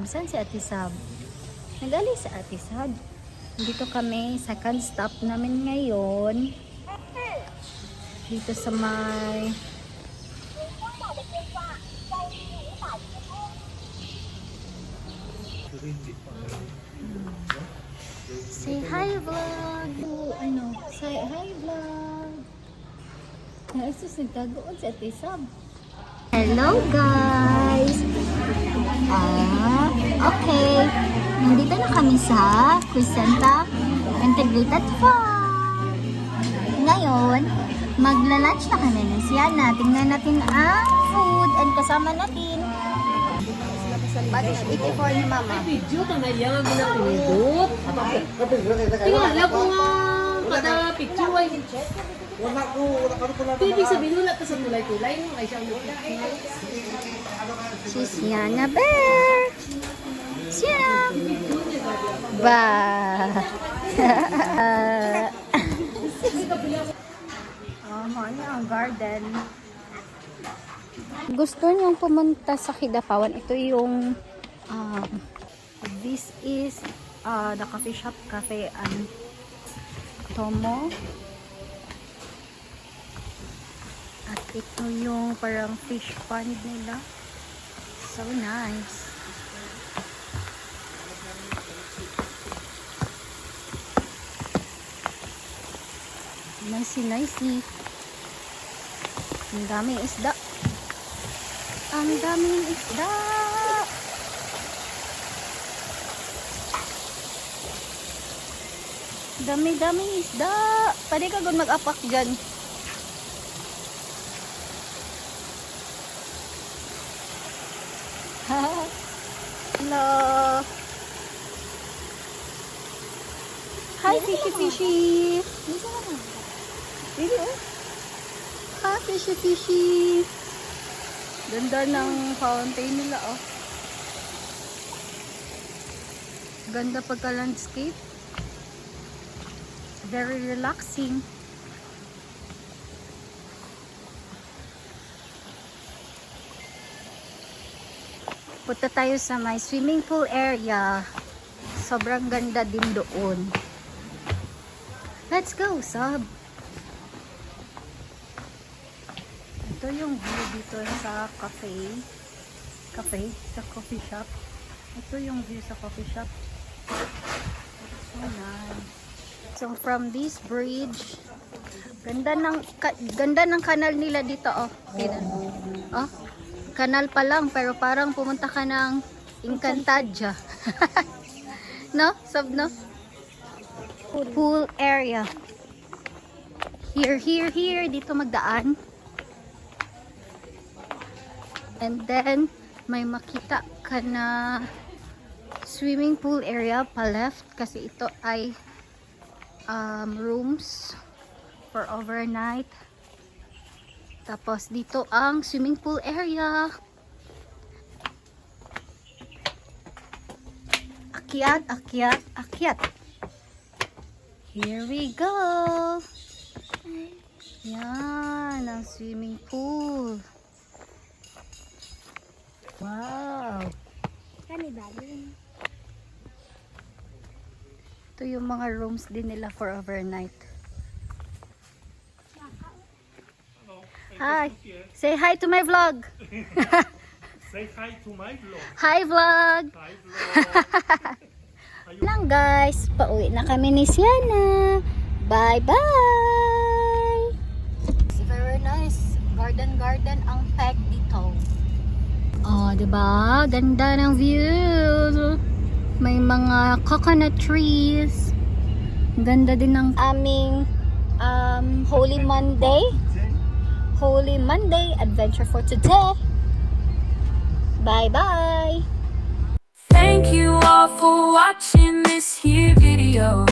Sab. Saan si Ate Sab? Nag-alis si Ate Sab. Dito kami, second stop namin ngayon. Dito sa may... Say hi vlog! Ano? Say hi vlog! Naisus, nagtagoon si Ate Sab. Hello guys! Okay. Nandito na kami sa Crescenta Integrated Farm. Ngayon, magla-lunch na kami ng Siana. Tingnan natin ang food and kasama natin. Badish 84 ni Mama. Video ka na yan, ginapindot. Tingala ko nga, kada picture ay ibig sabihin wala ka sa tulay-tulay mo ay siyang Si Siana Bear. Siana. Ba. Ano ang garden. Gusto niyong pumunta sa Kidapawan. Ito yung this is the coffee shop, Cafe and Tomo. At ito yung parang fish pond nila. So nice. Nicey. Ang daming isda. Ang daming isda. Dami-daming isda. Pwede ka gun mag-apak dyan. Hello. Hi, fishy. Really, oh? Hi, fishy. Ganda ng fountain nila, oh. Ganda pagka-landscape. Very relaxing. Punta tayo sa may swimming pool area. Sobrang ganda din doon. Let's go, Sab. Ito yung view dito sa sa coffee shop. Ito yung view sa coffee shop. So nice. So from this bridge, ganda ng kanal nila dito, oh. Oh, kanal pa lang pero parang pumunta ka ng Encantadia. No? Sab, no? Pool area. Here. Dito magdaan. And then, may makita ka na swimming pool area pa left kasi ito ay rooms for overnight. Tapos dito ang swimming pool area. Akyat. Here we go. Yan ang swimming pool. Wow. Ito yung mga rooms din nila for overnight. Hi. Say hi to my vlog. Say hi to my vlog. Hi vlog. Hi vlog. Lang guys, pauwi na kami ni Siana. Bye bye. It's very nice. Garden ang peg dito. Oh, 'di ba? Ganda ng view. May mga coconut trees. Ganda din ng aming Holy Monday adventure for today. Bye bye. Thank you all for watching this here video.